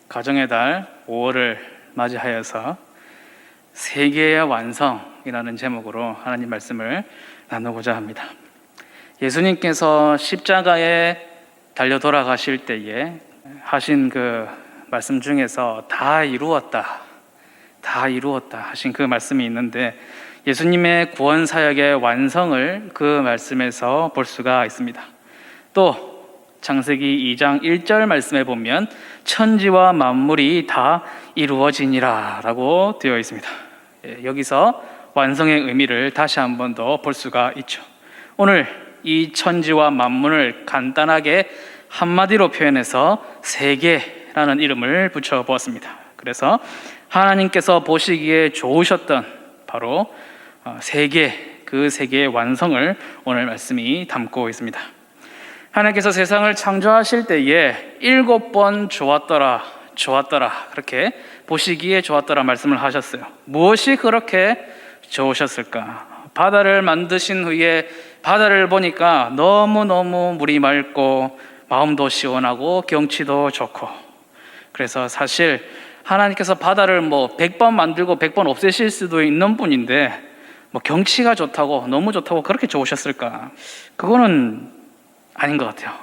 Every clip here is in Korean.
가정의 달 5월을 맞이하여서 세계의 완성이라는 제목으로 하나님 말씀을 나누고자 합니다. 예수님께서 십자가에 달려 돌아가실 때에 하신 그 말씀 중에서 다 이루었다 하신 그 말씀이 있는데, 예수님의 구원 사역의 완성을 그 말씀에서 볼 수가 있습니다. 또 창세기 2장 1절 말씀에 보면 천지와 만물이 다 이루어지니라 라고 되어 있습니다. 여기서 완성의 의미를 다시 한 번 더 볼 수가 있죠. 오늘 이 천지와 만물을 간단하게 한마디로 표현해서 세계라는 이름을 붙여보았습니다. 그래서 하나님께서 보시기에 좋으셨던 바로 세계, 그 세계의 완성을 오늘 말씀이 담고 있습니다. 하나님께서 세상을 창조하실 때에 7번 좋았더라 그렇게 보시기에 좋았더라 말씀을 하셨어요. 무엇이 그렇게 좋으셨을까? 바다를 만드신 후에 바다를 보니까 너무너무 물이 맑고 마음도 시원하고 경치도 좋고, 그래서 사실 하나님께서 바다를 100번 만들고 100번 없애실 수도 있는 분인데 경치가 좋다고, 너무 좋다고 그렇게 좋으셨을까? 그거는 아닌 것 같아요.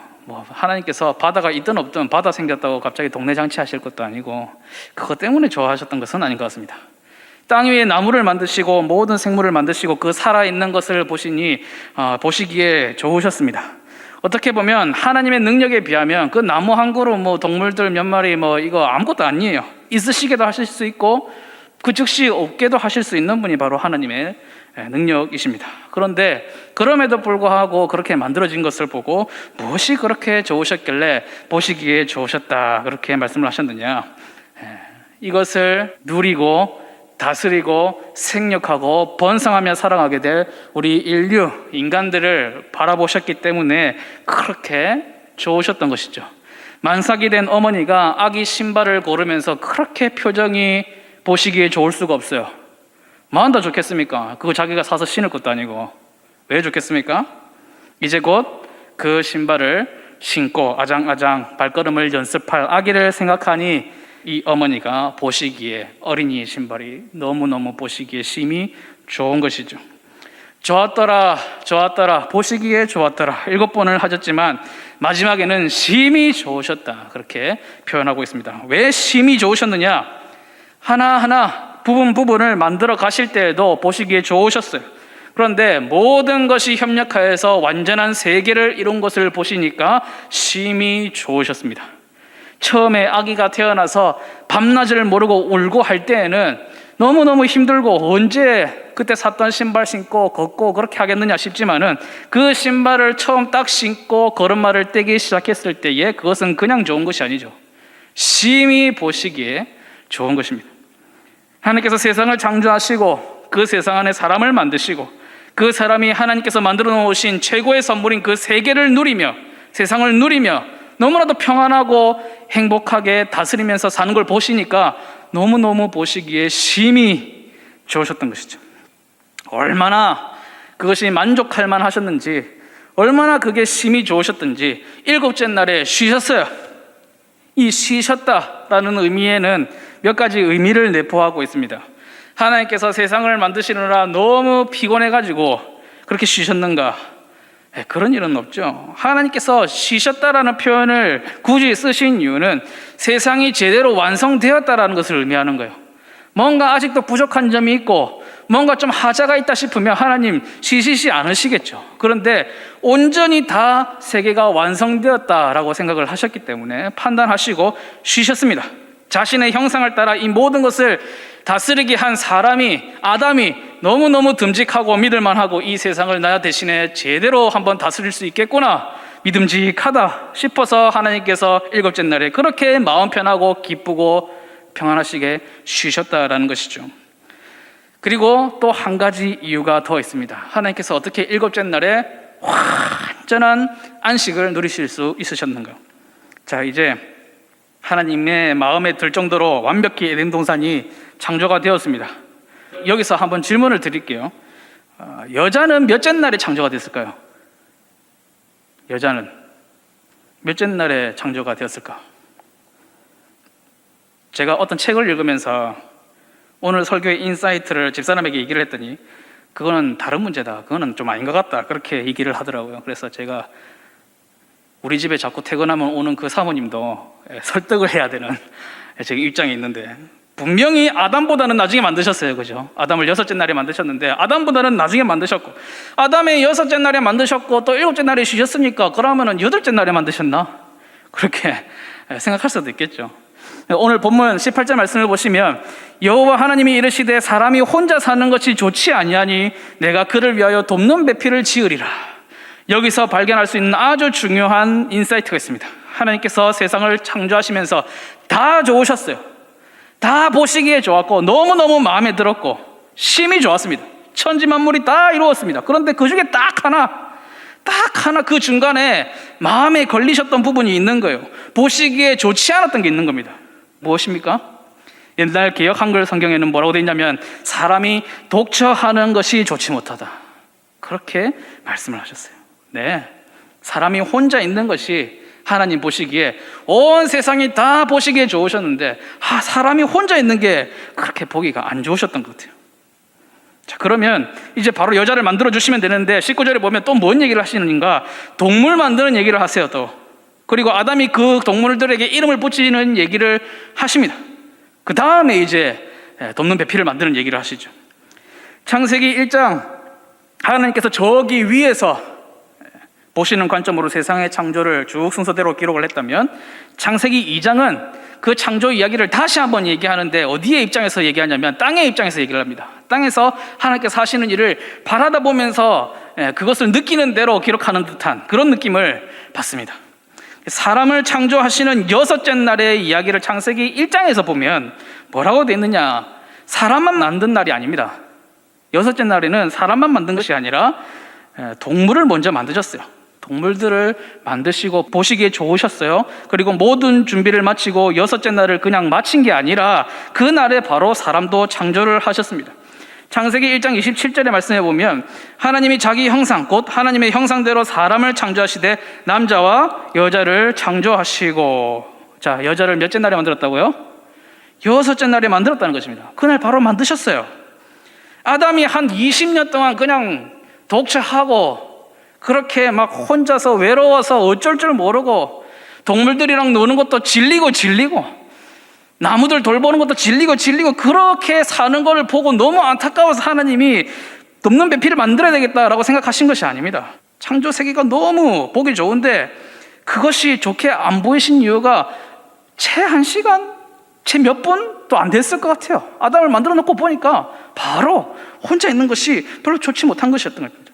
하나님께서 바다가 있든 없든 바다 생겼다고 갑자기 동네 장치 하실 것도 아니고 그것 때문에 좋아하셨던 것은 아닌 것 같습니다. 땅 위에 나무를 만드시고 모든 생물을 만드시고 그 살아있는 것을 보시기에 좋으셨습니다. 어떻게 보면 하나님의 능력에 비하면 그 나무 한 그루, 동물들 몇 마리 이거 아무것도 아니에요. 있으시게도 하실 수 있고 그 즉시 없게도 하실 수 있는 분이 바로 하나님의 능력이십니다. 그런데 그럼에도 불구하고 그렇게 만들어진 것을 보고 무엇이 그렇게 좋으셨길래 보시기에 좋으셨다 그렇게 말씀을 하셨느냐? 이것을 누리고 다스리고 생육하고 번성하며 사랑하게 될 우리 인류, 인간들을 바라보셨기 때문에 그렇게 좋으셨던 것이죠. 만삭이 된 어머니가 아기 신발을 고르면서 그렇게 표정이 보시기에 좋을 수가 없어요. 마음도 좋겠습니까? 그거 자기가 사서 신을 것도 아니고. 왜 좋겠습니까? 이제 곧 그 신발을 신고 아장아장 발걸음을 연습할 아기를 생각하니 이 어머니가 보시기에, 어린이 신발이 너무너무 보시기에 심히 좋은 것이죠. 좋았더라 보시기에 좋았더라 7번을 하셨지만 마지막에는 심히 좋으셨다 그렇게 표현하고 있습니다. 왜 심히 좋으셨느냐? 하나하나 부분을 만들어 가실 때에도 보시기에 좋으셨어요. 그런데 모든 것이 협력하여서 완전한 세계를 이룬 것을 보시니까 심히 좋으셨습니다. 처음에 아기가 태어나서 밤낮을 모르고 울고 할 때에는 너무너무 힘들고 언제 그때 샀던 신발 신고 걷고 그렇게 하겠느냐 싶지만은 그 신발을 처음 딱 신고 걸음마를 떼기 시작했을 때에 그것은 그냥 좋은 것이 아니죠. 심히 보시기에 좋은 것입니다. 하나님께서 세상을 창조하시고 그 세상 안에 사람을 만드시고 그 사람이 하나님께서 만들어 놓으신 최고의 선물인 그 세계를 누리며 세상을 누리며 너무나도 평안하고 행복하게 다스리면서 사는 걸 보시니까 너무너무 보시기에 심히 좋으셨던 것이죠. 얼마나 그것이 만족할 만하셨는지, 얼마나 그게 심히 좋으셨던지 7째 날에 쉬셨어요. 이 쉬셨다라는 의미에는 몇 가지 의미를 내포하고 있습니다. 하나님께서 세상을 만드시느라 너무 피곤해가지고 그렇게 쉬셨는가? 그런 일은 없죠. 하나님께서 쉬셨다라는 표현을 굳이 쓰신 이유는 세상이 제대로 완성되었다라는 것을 의미하는 거예요. 뭔가 아직도 부족한 점이 있고 뭔가 좀 하자가 있다 싶으면 하나님 쉬시지 않으시겠죠. 그런데 온전히 다 세계가 완성되었다라고 생각을 하셨기 때문에 판단하시고 쉬셨습니다. 자신의 형상을 따라 이 모든 것을 다스리게 한 사람이, 아담이 너무너무 듬직하고 믿을만하고 이 세상을 나 대신에 제대로 한번 다스릴 수 있겠구나, 믿음직하다 싶어서 하나님께서 7째 날에 그렇게 마음 편하고 기쁘고 평안하시게 쉬셨다라는 것이죠. 그리고 또 한 가지 이유가 더 있습니다. 하나님께서 어떻게 7째 날에 완전한 안식을 누리실 수 있으셨는가? 자, 이제 하나님의 마음에 들 정도로 완벽히 에덴 동산이 창조가 되었습니다. 여기서 한번 질문을 드릴게요. 여자는 몇째 날에 창조가 됐을까요? 여자는 몇째 날에 창조가 되었을까? 제가 어떤 책을 읽으면서 오늘 설교의 인사이트를 집사람에게 얘기를 했더니 그거는 다른 문제다, 그거는 좀 아닌 것 같다, 그렇게 얘기를 하더라고요. 그래서 제가 우리 집에 자꾸 퇴근하면 오는 그 사모님도 설득을 해야 되는 제 입장에 있는데, 분명히 아담보다는 나중에 만드셨어요, 그죠? 아담을 6째 날에 만드셨는데 아담보다는 나중에 만드셨고, 아담의 6째 날에 만드셨고 또 7째 날에 쉬셨으니까 그러면은 8째 날에 만드셨나? 그렇게 생각할 수도 있겠죠. 오늘 본문 18절 말씀을 보시면 여호와 하나님이 이르시되 사람이 혼자 사는 것이 좋지 아니하니 내가 그를 위하여 돕는 배필을 지으리라. 여기서 발견할 수 있는 아주 중요한 인사이트가 있습니다. 하나님께서 세상을 창조하시면서 다 좋으셨어요. 다 보시기에 좋았고 너무너무 마음에 들었고 심히 좋았습니다. 천지만물이 다 이루었습니다. 그런데 그 중에 딱 하나 그 중간에 마음에 걸리셨던 부분이 있는 거예요. 보시기에 좋지 않았던 게 있는 겁니다. 무엇입니까? 옛날 개역 한글 성경에는 뭐라고 되어 있냐면 사람이 독처하는 것이 좋지 못하다, 그렇게 말씀을 하셨어요. 네, 사람이 혼자 있는 것이 하나님 보시기에, 온 세상이 다 보시기에 좋으셨는데 사람이 혼자 있는 게 그렇게 보기가 안 좋으셨던 것 같아요. 자, 그러면 이제 바로 여자를 만들어 주시면 되는데 19절에 보면 또 뭔 얘기를 하시는가? 동물 만드는 얘기를 하세요. 또 그리고 아담이 그 동물들에게 이름을 붙이는 얘기를 하십니다. 그 다음에 이제 돕는 배필을 만드는 얘기를 하시죠. 창세기 1장, 하나님께서 저기 위에서 보시는 관점으로 세상의 창조를 쭉 순서대로 기록을 했다면, 창세기 2장은 그 창조 이야기를 다시 한번 얘기하는데 어디의 입장에서 얘기하냐면 땅의 입장에서 얘기를 합니다. 땅에서 하나님께서 하시는 일을 바라다 보면서 그것을 느끼는 대로 기록하는 듯한 그런 느낌을 받습니다. 사람을 창조하시는 6째 날의 이야기를 창세기 1장에서 보면 뭐라고 되어 있느냐? 사람만 만든 날이 아닙니다. 6째 날에는 사람만 만든 것이 아니라 동물을 먼저 만드셨어요. 동물들을 만드시고 보시기에 좋으셨어요. 그리고 모든 준비를 마치고 6째 날을 그냥 마친 게 아니라 그 날에 바로 사람도 창조를 하셨습니다. 창세기 1장 27절의 말씀에 보면 하나님이 자기 형상 곧 하나님의 형상대로 사람을 창조하시되 남자와 여자를 창조하시고, 자, 여자를 몇째 날에 만들었다고요? 6째 날에 만들었다는 것입니다. 그날 바로 만드셨어요. 아담이 한 20년 동안 그냥 독처하고 그렇게 막 혼자서 외로워서 어쩔 줄 모르고 동물들이랑 노는 것도 질리고 나무들 돌보는 것도 질리고 그렇게 사는 걸 보고 너무 안타까워서 하나님이 돕는 배필을 만들어야 되겠다라고 생각하신 것이 아닙니다. 창조 세계가 너무 보기 좋은데 그것이 좋게 안 보이신 이유가 채 1시간, 채 몇 분도 안 됐을 것 같아요. 아담을 만들어 놓고 보니까 바로 혼자 있는 것이 별로 좋지 못한 것이었던 겁니다.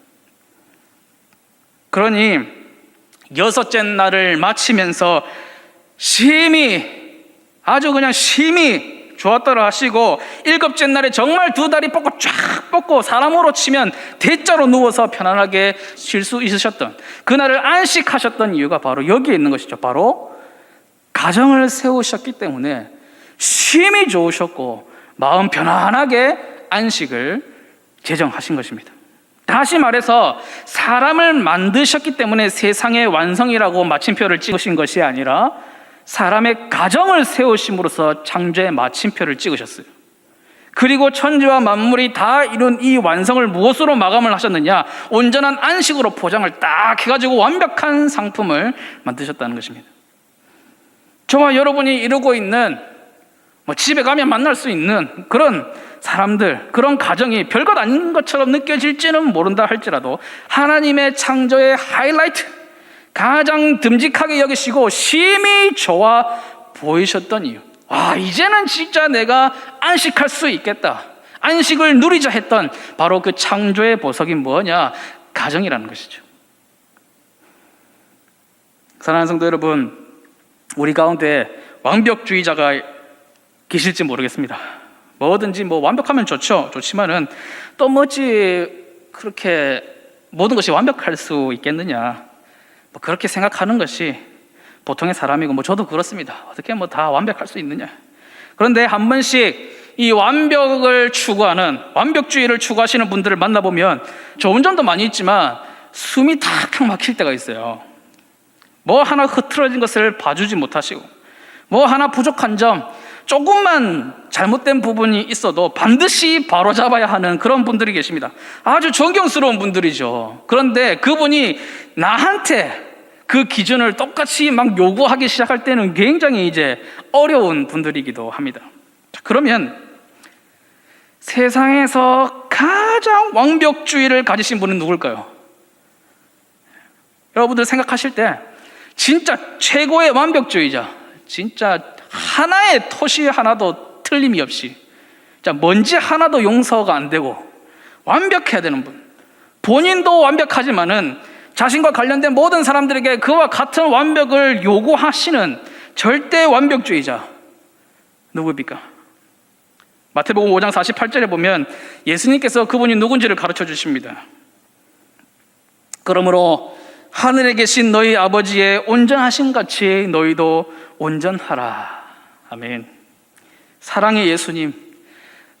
그러니 6째 날을 마치면서 아주 그냥 심히 좋았다라 하시고 7째 날에 정말 2다리 뻗고 쫙 뻗고 사람으로 치면 대자로 누워서 편안하게 쉴 수 있으셨던 그날을 안식하셨던 이유가 바로 여기에 있는 것이죠. 바로 가정을 세우셨기 때문에 심히 좋으셨고 마음 편안하게 안식을 제정하신 것입니다. 다시 말해서 사람을 만드셨기 때문에 세상의 완성이라고 마침표를 찍으신 것이 아니라 사람의 가정을 세우심으로써 창조의 마침표를 찍으셨어요. 그리고 천지와 만물이 다 이룬 이 완성을 무엇으로 마감을 하셨느냐? 온전한 안식으로 포장을 딱 해가지고 완벽한 상품을 만드셨다는 것입니다. 저와 여러분이 이루고 있는 집에 가면 만날 수 있는 그런 사람들, 그런 가정이 별것 아닌 것처럼 느껴질지는 모른다 할지라도 하나님의 창조의 하이라이트, 가장 듬직하게 여기시고 심히 좋아 보이셨던 이유, 이제는 진짜 내가 안식할 수 있겠다, 안식을 누리자 했던 바로 그 창조의 보석이 뭐냐? 가정이라는 것이죠. 사랑하는 성도 여러분, 우리 가운데 완벽주의자가 계실지 모르겠습니다. 뭐든지 완벽하면 좋지만은 또 그렇게 모든 것이 완벽할 수 있겠느냐, 그렇게 생각하는 것이 보통의 사람이고 저도 그렇습니다. 어떻게 다 완벽할 수 있느냐. 그런데 한 번씩 이 완벽을 추구하는, 완벽주의를 추구하시는 분들을 만나보면 좋은 점도 많이 있지만 숨이 탁탁 막힐 때가 있어요. 하나 흐트러진 것을 봐주지 못하시고 하나 부족한 점, 조금만 잘못된 부분이 있어도 반드시 바로잡아야 하는 그런 분들이 계십니다. 아주 존경스러운 분들이죠. 그런데 그분이 나한테 그 기준을 똑같이 막 요구하기 시작할 때는 굉장히 이제 어려운 분들이기도 합니다. 자, 그러면 세상에서 가장 완벽주의를 가지신 분은 누굴까요? 여러분들 생각하실 때 진짜 최고의 완벽주의자, 진짜 하나의 토시 하나도 틀림이 없이, 자, 먼지 하나도 용서가 안 되고 완벽해야 되는 분, 본인도 완벽하지만은 자신과 관련된 모든 사람들에게 그와 같은 완벽을 요구하시는 절대 완벽주의자 누구입니까? 마태복음 5장 48절에 보면 예수님께서 그분이 누군지를 가르쳐 주십니다. 그러므로 하늘에 계신 너희 아버지의 온전하신 같이 너희도 온전하라. 아멘. 사랑의 예수님,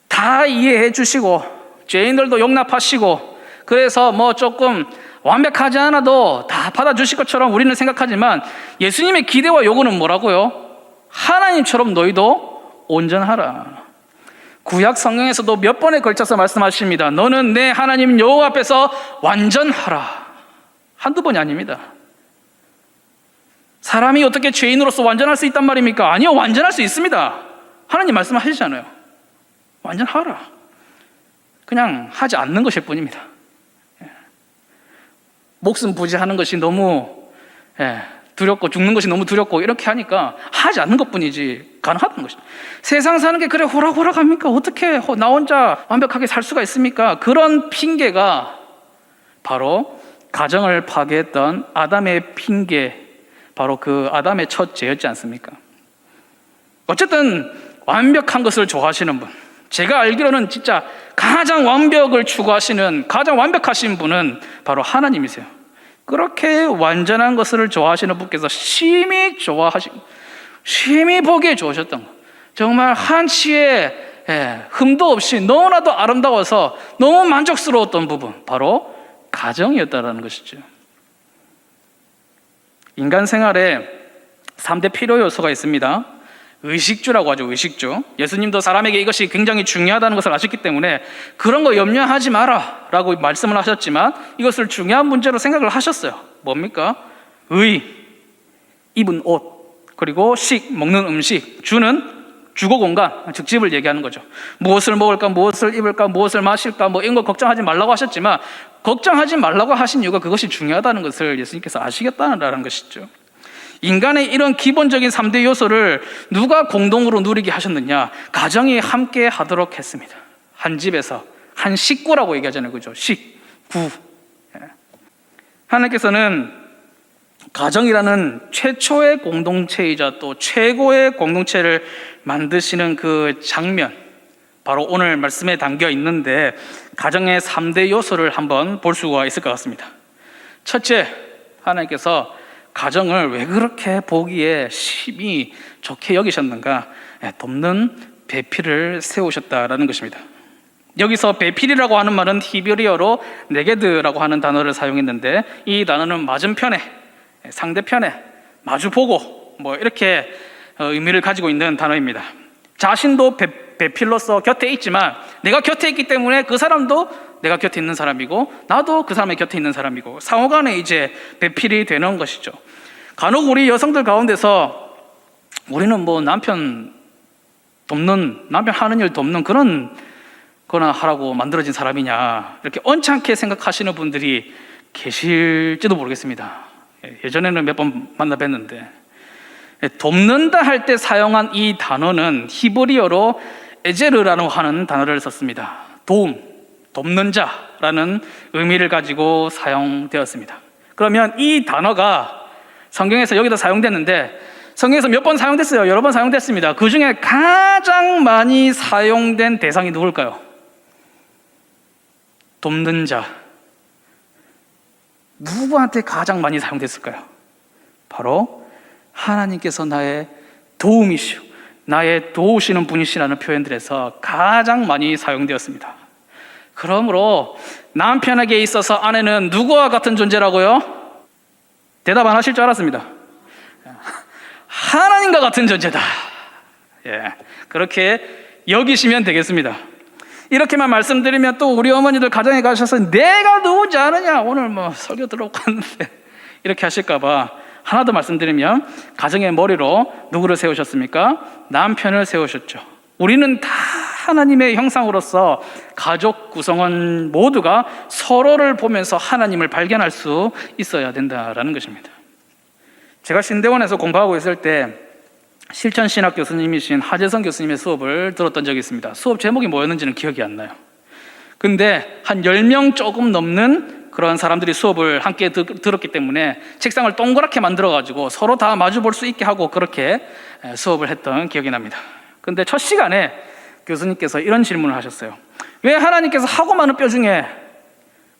다 이해해 주시고 죄인들도 용납하시고, 그래서 뭐 조금 완벽하지 않아도 다 받아주실 것처럼 우리는 생각하지만 예수님의 기대와 요구는 뭐라고요? 하나님처럼 너희도 온전하라. 구약 성경에서도 몇 번에 걸쳐서 말씀하십니다. 너는 내 하나님 여호와 앞에서 완전하라. 한두 번이 아닙니다. 사람이 어떻게 죄인으로서 완전할 수 있단 말입니까? 아니요, 완전할 수 있습니다. 하나님 말씀하시잖아요. 완전하라. 그냥 하지 않는 것일 뿐입니다. 목숨 부지하는 것이 너무 두렵고, 죽는 것이 너무 두렵고 이렇게 하니까 하지 않는 것뿐이지 가능하다는 것입니다. 세상 사는 게 그래 호락호락합니까? 어떻게 나 혼자 완벽하게 살 수가 있습니까? 그런 핑계가 바로 가정을 파괴했던 아담의 핑계, 바로 그 아담의 첫 죄였지 않습니까? 어쨌든 완벽한 것을 좋아하시는 분, 제가 알기로는 진짜 가장 완벽을 추구하시는, 가장 완벽하신 분은 바로 하나님이세요. 그렇게 완전한 것을 좋아하시는 분께서 심히 보기에 좋으셨던 것, 정말 한치의 흠도 없이 너무나도 아름다워서 너무 만족스러웠던 부분, 바로 가정이었다는 것이죠. 인간 생활에 3대 필요 요소가 있습니다. 의식주라고 하죠. 의식주. 예수님도 사람에게 이것이 굉장히 중요하다는 것을 아셨기 때문에 그런 거 염려하지 마라 라고 말씀을 하셨지만 이것을 중요한 문제로 생각을 하셨어요. 뭡니까? 의, 입은 옷, 그리고 식, 먹는 음식. 주는 주거 공간, 즉 집을 얘기하는 거죠. 무엇을 먹을까, 무엇을 입을까, 무엇을 마실까, 뭐 이런 거 걱정하지 말라고 하셨지만, 걱정하지 말라고 하신 이유가 그것이 중요하다는 것을 예수님께서 아시겠다는 것이죠. 인간의 이런 기본적인 3대 요소를 누가 공동으로 누리게 하셨느냐? 가정이 함께 하도록 했습니다. 한 집에서, 한 식구라고 얘기하잖아요. 그죠? 식구. 하나님께서는 가정이라는 최초의 공동체이자 또 최고의 공동체를 만드시는 그 장면, 바로 오늘 말씀에 담겨 있는데 가정의 3대 요소를 한번 볼 수가 있을 것 같습니다. 첫째, 하나님께서 가정을 왜 그렇게 보기에 심히 좋게 여기셨는가? 돕는 배필을 세우셨다라는 것입니다. 여기서 배필이라고 하는 말은 히브리어로 네게드라고 하는 단어를 사용했는데, 이 단어는 맞은편에, 상대편에, 마주보고 뭐 이렇게 의미를 가지고 있는 단어입니다. 자신도 배필로서 곁에 있지만 내가 곁에 있기 때문에 그 사람도 내가 곁에 있는 사람이고 나도 그 사람의 곁에 있는 사람이고 상호간에 이제 배필이 되는 것이죠. 간혹 우리 여성들 가운데서 우리는 뭐 남편 하는 일 돕는 그런 거나 하라고 만들어진 사람이냐, 이렇게 언짢게 생각하시는 분들이 계실지도 모르겠습니다. 예전에는 몇 번 만나 뵀는데, 돕는다 할 때 사용한 이 단어는 히브리어로 에제르라고 하는 단어를 썼습니다. 돕는 자라는 의미를 가지고 사용되었습니다. 그러면 이 단어가 성경에서 여기다 사용됐는데, 성경에서 몇 번 사용됐어요? 여러 번 사용됐습니다. 그 중에 가장 많이 사용된 대상이 누굴까요? 돕는 자. 누구한테 가장 많이 사용됐을까요? 바로 하나님께서 나의 도움이시오, 나의 도우시는 분이시라는 표현들에서 가장 많이 사용되었습니다. 그러므로 남편에게 있어서 아내는 누구와 같은 존재라고요? 대답 안 하실 줄 알았습니다. 하나님과 같은 존재다. 그렇게 여기시면 되겠습니다. 이렇게만 말씀드리면 또 우리 어머니들 가정에 가셔서 내가 누군지 아느냐, 오늘 뭐 설교 들어오고 갔는데 이렇게 하실까봐 하나 더 말씀드리면, 가정의 머리로 누구를 세우셨습니까? 남편을 세우셨죠. 우리는 다 하나님의 형상으로서 가족 구성원 모두가 서로를 보면서 하나님을 발견할 수 있어야 된다라는 것입니다. 제가 신대원에서 공부하고 있을 때 실천신학 교수님이신 하재성 교수님의 수업을 들었던 적이 있습니다. 수업 제목이 뭐였는지는 기억이 안 나요. 근데 한 10명 조금 넘는 그런 사람들이 수업을 함께 들었기 때문에 책상을 동그랗게 만들어가지고 서로 다 마주 볼 수 있게 하고 그렇게 수업을 했던 기억이 납니다. 근데 첫 시간에 교수님께서 이런 질문을 하셨어요. 왜 하나님께서 하고 많은 뼈 중에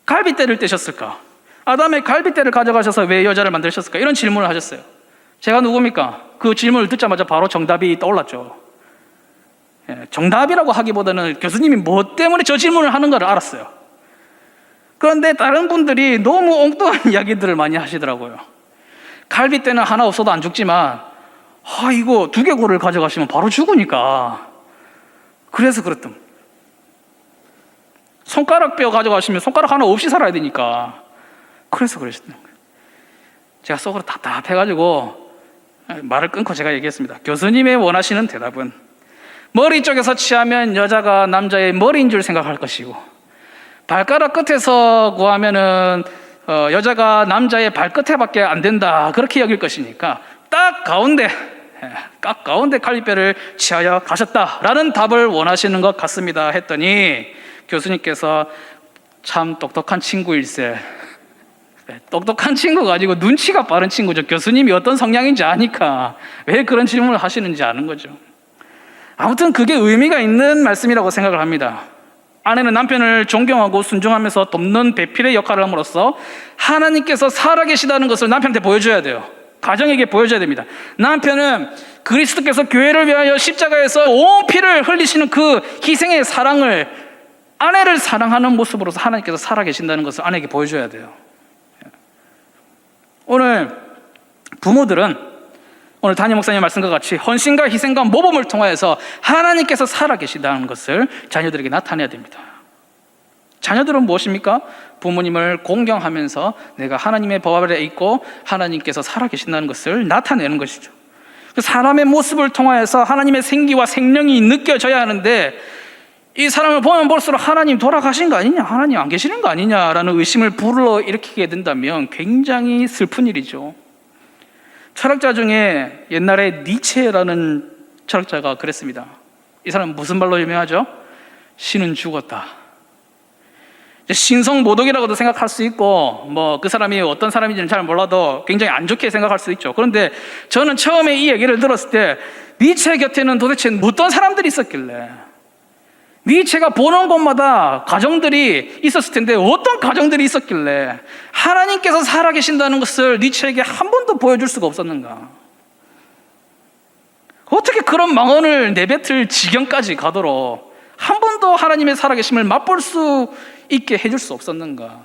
갈빗대를 떼셨을까? 아담의 갈빗대를 가져가셔서 왜 여자를 만드셨을까? 이런 질문을 하셨어요. 제가 누굽니까? 그 질문을 듣자마자 바로 정답이 떠올랐죠. 정답이라고 하기보다는 교수님이 뭐 때문에 저 질문을 하는 걸 알았어요. 그런데 다른 분들이 너무 엉뚱한 이야기들을 많이 하시더라고요. 갈빗대는 하나 없어도 안 죽지만 이거 두개골을 가져가시면 바로 죽으니까 그래서 그랬던, 손가락 뼈 가져가시면 손가락 하나 없이 살아야 되니까 그래서 그러셨던 거예요. 제가 속으로 답답해가지고 말을 끊고 제가 얘기했습니다. 교수님의 원하시는 대답은 머리 쪽에서 취하면 여자가 남자의 머리인 줄 생각할 것이고, 발가락 끝에서 구하면은 여자가 남자의 발끝에밖에 안 된다, 그렇게 여길 것이니까 딱 가운데 갈빗뼈를 취하여 가셨다라는 답을 원하시는 것 같습니다 했더니 교수님께서 참 똑똑한 친구일세, 똑똑한 친구가 아니고 눈치가 빠른 친구죠. 교수님이 어떤 성향인지 아니까 왜 그런 질문을 하시는지 아는 거죠. 아무튼 그게 의미가 있는 말씀이라고 생각을 합니다. 아내는 남편을 존경하고 순종하면서 돕는 배필의 역할을 함으로써 하나님께서 살아계시다는 것을 남편한테 보여줘야 돼요. 가정에게 보여줘야 됩니다. 남편은 그리스도께서 교회를 위하여 십자가에서 온 피를 흘리시는 그 희생의 사랑을, 아내를 사랑하는 모습으로서 하나님께서 살아계신다는 것을 아내에게 보여줘야 돼요. 오늘 부모들은 오늘 담임 목사님 말씀과 같이 헌신과 희생과 모범을 통하여서 하나님께서 살아계시다는 것을 자녀들에게 나타내야 됩니다. 자녀들은 무엇입니까? 부모님을 공경하면서 내가 하나님의 법 아래 있고 하나님께서 살아계신다는 것을 나타내는 것이죠. 사람의 모습을 통하여서 하나님의 생기와 생명이 느껴져야 하는데, 이 사람을 보면 볼수록 하나님 돌아가신 거 아니냐, 하나님 안 계시는 거 아니냐라는 의심을 불러일으키게 된다면 굉장히 슬픈 일이죠. 철학자 중에 옛날에 니체라는 철학자가 그랬습니다. 이 사람은 무슨 말로 유명하죠? 신은 죽었다. 신성모독이라고도 생각할 수 있고, 뭐 그 사람이 어떤 사람인지는 잘 몰라도 굉장히 안 좋게 생각할 수 있죠. 그런데 저는 처음에 이 얘기를 들었을 때 니체 곁에는 도대체 어떤 사람들이 있었길래, 니체가 보는 곳마다 가정들이 있었을 텐데 어떤 가정들이 있었길래 하나님께서 살아계신다는 것을 니체에게 한 번도 보여줄 수가 없었는가? 어떻게 그런 망언을 내뱉을 지경까지 가도록 한 번도 하나님의 살아계심을 맛볼 수 있게 해줄 수 없었는가?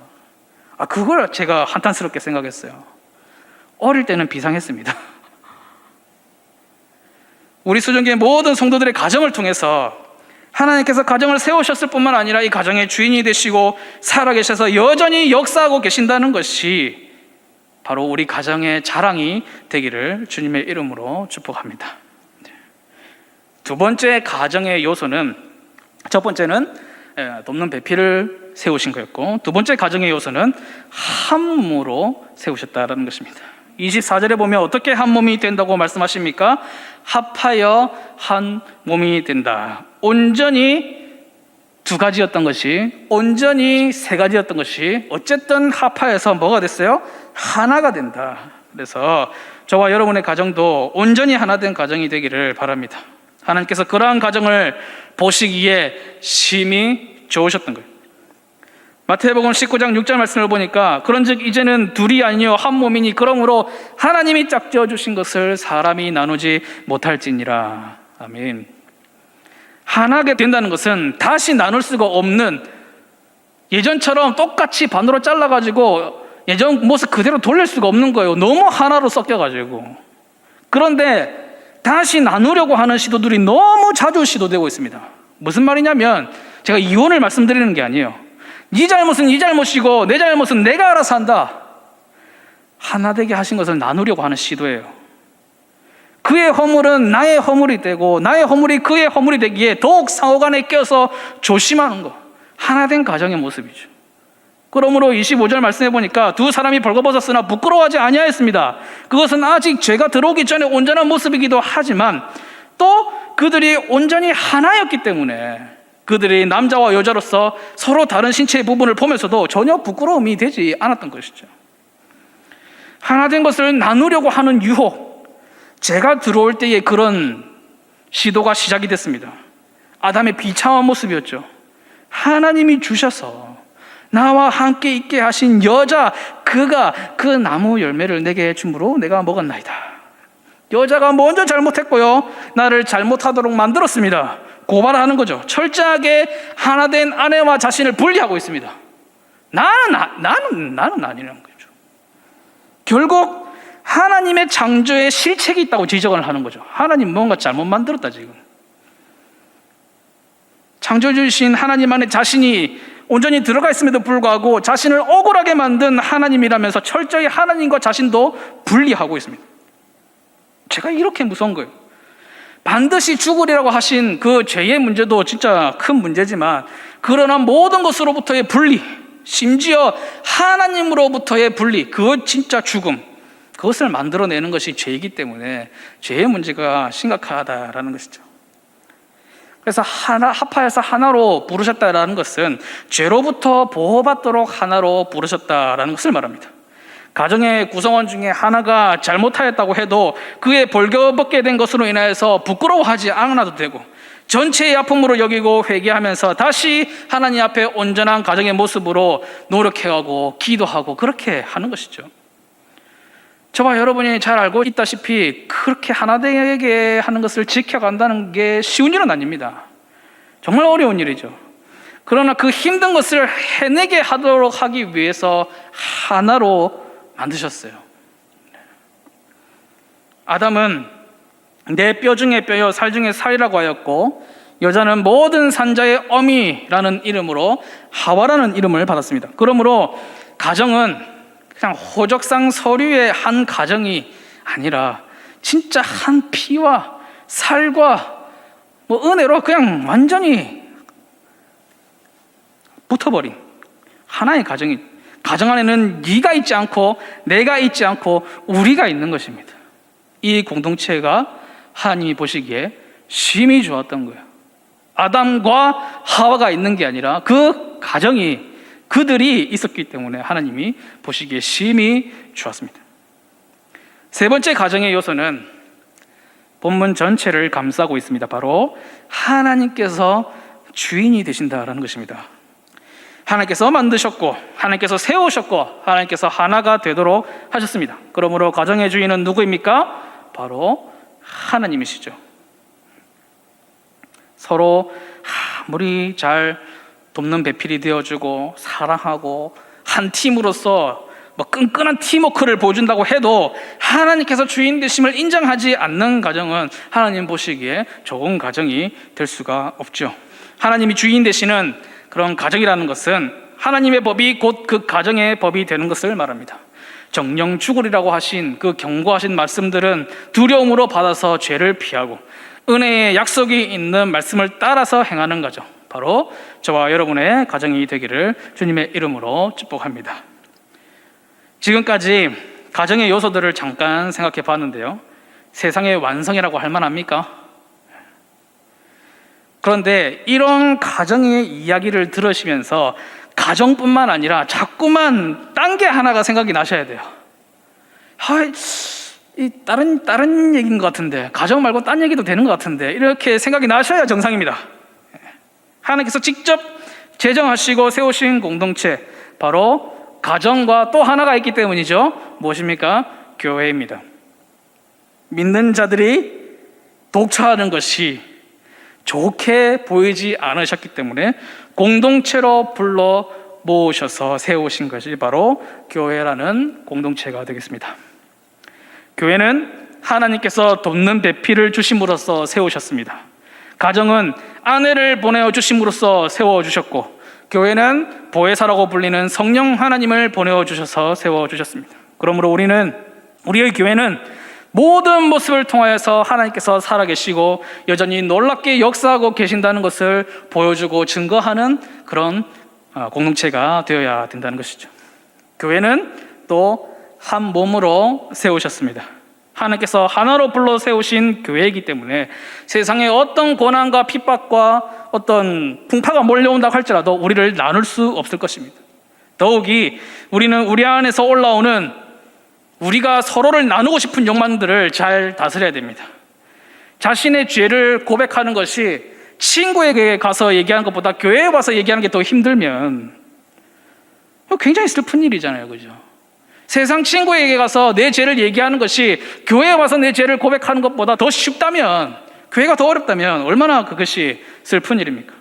그걸 제가 한탄스럽게 생각했어요. 어릴 때는 비상했습니다. 우리 수정교회 모든 성도들의 가정을 통해서 하나님께서 가정을 세우셨을 뿐만 아니라 이 가정의 주인이 되시고 살아계셔서 여전히 역사하고 계신다는 것이 바로 우리 가정의 자랑이 되기를 주님의 이름으로 축복합니다. 두 번째 가정의 요소는, 첫 번째는 돕는 배필을 세우신 거였고, 두 번째 가정의 요소는 한 몸으로 세우셨다는 것입니다. 24절에 보면 어떻게 한 몸이 된다고 말씀하십니까? 합하여 한 몸이 된다. 온전히 두 가지였던 것이 온전히 세 가지였던 것이 어쨌든 합하여서 뭐가 됐어요? 하나가 된다. 그래서 저와 여러분의 가정도 온전히 하나 된 가정이 되기를 바랍니다. 하나님께서 그러한 가정을 보시기에 심히 좋으셨던 거예요. 마태복음 19장 6절 말씀을 보니까 그런즉 이제는 둘이 아니요 한 몸이니 그러므로 하나님이 짝지어 주신 것을 사람이 나누지 못할지니라. 아멘. 하나가 된다는 것은 다시 나눌 수가 없는, 예전처럼 똑같이 반으로 잘라가지고 예전 모습 그대로 돌릴 수가 없는 거예요. 너무 하나로 섞여가지고. 그런데 다시 나누려고 하는 시도들이 너무 자주 시도되고 있습니다. 무슨 말이냐면, 제가 이혼을 말씀드리는 게 아니에요. 네 잘못은 네 잘못이고 내 잘못은 내가 알아서 한다. 하나 되게 하신 것을 나누려고 하는 시도예요. 그의 허물은 나의 허물이 되고 나의 허물이 그의 허물이 되기에 더욱 상호간에 껴서 조심하는 것, 하나 된 가정의 모습이죠. 그러므로 25절 말씀해 보니까 두 사람이 벌거벗었으나 부끄러워하지 아니하였습니다. 그것은 아직 죄가 들어오기 전에 온전한 모습이기도 하지만 또 그들이 온전히 하나였기 때문에 그들이 남자와 여자로서 서로 다른 신체의 부분을 보면서도 전혀 부끄러움이 되지 않았던 것이죠. 하나 된 것을 나누려고 하는 유혹, 죄가 들어올 때에 그런 시도가 시작이 됐습니다. 아담의 비참한 모습이었죠. 하나님이 주셔서 나와 함께 있게 하신 여자, 그가 그 나무 열매를 내게 줌으로 내가 먹었나이다. 여자가 먼저 잘못했고요, 나를 잘못하도록 만들었습니다. 고발하는 거죠. 철저하게 하나 된 아내와 자신을 분리하고 있습니다. 나는 아니라는 거죠. 결국 하나님의 창조에 실책이 있다고 지적을 하는 거죠. 하나님 뭔가 잘못 만들었다 지금. 창조주신 하나님 안에 자신이 온전히 들어가 있음에도 불구하고 자신을 억울하게 만든 하나님이라면서 철저히 하나님과 자신도 분리하고 있습니다. 제가 이렇게 무서운 거예요. 반드시 죽으리라고 하신 그 죄의 문제도 진짜 큰 문제지만, 그러나 모든 것으로부터의 분리, 심지어 하나님으로부터의 분리, 그것 진짜 죽음, 그것을 만들어내는 것이 죄이기 때문에 죄의 문제가 심각하다라는 것이죠. 그래서 합하여서 하나로 부르셨다라는 것은 죄로부터 보호받도록 하나로 부르셨다라는 것을 말합니다. 가정의 구성원 중에 하나가 잘못하였다고 해도 그의 벌거벗게 된 것으로 인하여서 부끄러워하지 않아도 되고, 전체의 아픔으로 여기고 회개하면서 다시 하나님 앞에 온전한 가정의 모습으로 노력해가고 기도하고 그렇게 하는 것이죠. 저와 여러분이 잘 알고 있다시피 그렇게 하나 되게 하는 것을 지켜간다는 게 쉬운 일은 아닙니다. 정말 어려운 일이죠. 그러나 그 힘든 것을 해내게 하도록 하기 위해서 하나로 만드셨어요. 아담은 내 뼈 중에 뼈요 살 중에 살이라고 하였고, 여자는 모든 산자의 어미라는 이름으로 하와라는 이름을 받았습니다. 그러므로 가정은 그냥 호적상 서류의 한 가정이 아니라 진짜 한 피와 살과 은혜로 그냥 완전히 붙어버린 하나의 가정이, 가정 안에는 네가 있지 않고 내가 있지 않고 우리가 있는 것입니다. 이 공동체가 하나님이 보시기에 심히 좋았던 거예요. 아담과 하와가 있는 게 아니라 그 가정이, 그들이 있었기 때문에 하나님이 보시기에 심히 좋았습니다. 세 번째 가정의 요소는 본문 전체를 감싸고 있습니다. 바로 하나님께서 주인이 되신다라는 것입니다. 하나님께서 만드셨고 하나님께서 세우셨고 하나님께서 하나가 되도록 하셨습니다. 그러므로 가정의 주인은 누구입니까? 바로 하나님이시죠. 서로 아무리 잘 돕는 배필이 되어주고 사랑하고 한 팀으로서 끈끈한 팀워크를 보여준다고 해도 하나님께서 주인 되심을 인정하지 않는 가정은 하나님 보시기에 좋은 가정이 될 수가 없죠. 하나님이 주인 되시는 그런 가정이라는 것은 하나님의 법이 곧 그 가정의 법이 되는 것을 말합니다. 정령 죽으리라고 하신 그 경고하신 말씀들은 두려움으로 받아서 죄를 피하고 은혜의 약속이 있는 말씀을 따라서 행하는 거죠. 바로 저와 여러분의 가정이 되기를 주님의 이름으로 축복합니다. 지금까지 가정의 요소들을 잠깐 생각해 봤는데요, 세상의 완성이라고 할 만합니까? 그런데 이런 가정의 이야기를 들으시면서 가정뿐만 아니라 자꾸만 딴 게 하나가 생각이 나셔야 돼요. 다른 얘기인 것 같은데, 가정 말고 딴 얘기도 되는 것 같은데, 이렇게 생각이 나셔야 정상입니다. 하나님께서 직접 제정하시고 세우신 공동체, 바로 가정과 또 하나가 있기 때문이죠. 무엇입니까? 교회입니다. 믿는 자들이 독처하는 것이 좋게 보이지 않으셨기 때문에 공동체로 불러 모으셔서 세우신 것이 바로 교회라는 공동체가 되겠습니다. 교회는 하나님께서 돕는 배필을 주심으로써 세우셨습니다. 가정은 아내를 보내어 주심으로써 세워주셨고, 교회는 보혜사라고 불리는 성령 하나님을 보내어 주셔서 세워주셨습니다. 그러므로 우리의 교회는 모든 모습을 통하여서 하나님께서 살아계시고 여전히 놀랍게 역사하고 계신다는 것을 보여주고 증거하는 그런 공동체가 되어야 된다는 것이죠. 교회는 또 한 몸으로 세우셨습니다. 하나님께서 하나로 불러 세우신 교회이기 때문에 세상에 어떤 고난과 핍박과 어떤 풍파가 몰려온다고 할지라도 우리를 나눌 수 없을 것입니다. 더욱이 우리는 우리 안에서 올라오는 우리가 서로를 나누고 싶은 욕망들을 잘 다스려야 됩니다. 자신의 죄를 고백하는 것이 친구에게 가서 얘기하는 것보다 교회에 와서 얘기하는 게 더 힘들면 굉장히 슬픈 일이잖아요, 그죠? 세상 친구에게 가서 내 죄를 얘기하는 것이 교회에 와서 내 죄를 고백하는 것보다 더 쉽다면, 교회가 더 어렵다면 얼마나 그것이 슬픈 일입니까?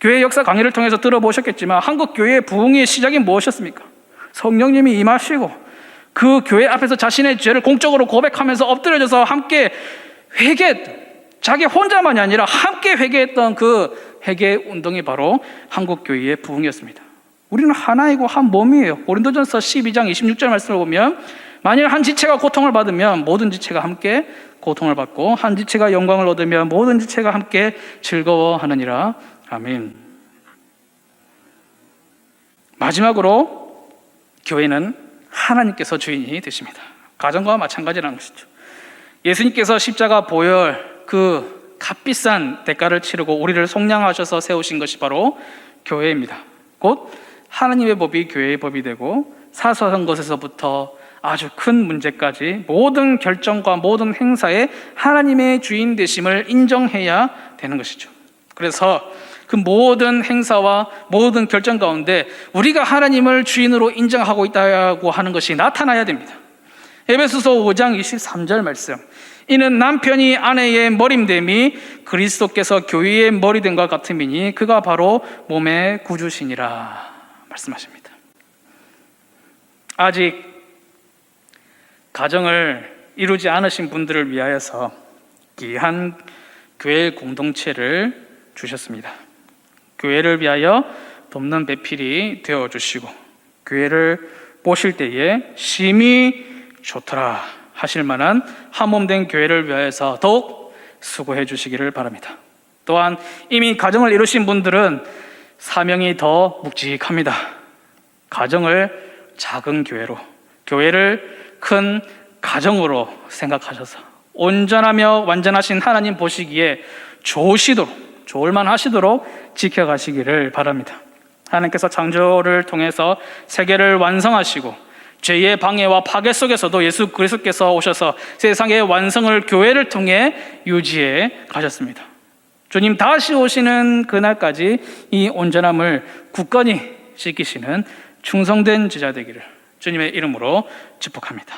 교회 역사 강의를 통해서 들어보셨겠지만 한국 교회의 부흥의 시작이 무엇이었습니까? 성령님이 임하시고 그 교회 앞에서 자신의 죄를 공적으로 고백하면서 엎드려져서 함께 자기 혼자만이 아니라 함께 회개했던 그 회개 운동이 바로 한국 교회의 부흥이었습니다. 우리는 하나이고 한 몸이에요. 고린도전서 12장 26절 말씀을 보면 만일 한 지체가 고통을 받으면 모든 지체가 함께 고통을 받고 한 지체가 영광을 얻으면 모든 지체가 함께 즐거워하느니라. 아멘. 마지막으로 교회는 하나님께서 주인이 되십니다. 가정과 마찬가지라는 것이죠. 예수님께서 십자가 보혈 그 값비싼 대가를 치르고 우리를 속량하셔서 세우신 것이 바로 교회입니다. 곧 하나님의 법이 교회의 법이 되고 사소한 것에서부터 아주 큰 문제까지 모든 결정과 모든 행사에 하나님의 주인 되심을 인정해야 되는 것이죠. 그래서 그 모든 행사와 모든 결정 가운데 우리가 하나님을 주인으로 인정하고 있다고 하는 것이 나타나야 됩니다. 에베소서 5장 23절 말씀, 이는 남편이 아내의 머림됨이 그리스도께서 교회의 머리됨과 같음이니 그가 바로 몸의 구주시니라 말씀하십니다. 아직 가정을 이루지 않으신 분들을 위하여서 귀한 교회 공동체를 주셨습니다. 교회를 위하여 돕는 배필이 되어주시고 교회를 보실 때에 심히 좋더라 하실 만한 한몸된 교회를 위하여서 더욱 수고해 주시기를 바랍니다. 또한 이미 가정을 이루신 분들은 사명이 더 묵직합니다. 가정을 작은 교회로, 교회를 큰 가정으로 생각하셔서 온전하며 완전하신 하나님 보시기에 좋을만 하시도록 지켜가시기를 바랍니다. 하나님께서 창조를 통해서 세계를 완성하시고 죄의 방해와 파괴 속에서도 예수 그리스도께서 오셔서 세상의 완성을 교회를 통해 유지해 가셨습니다. 주님 다시 오시는 그날까지 이 온전함을 굳건히 지키시는 충성된 제자 되기를 주님의 이름으로 축복합니다.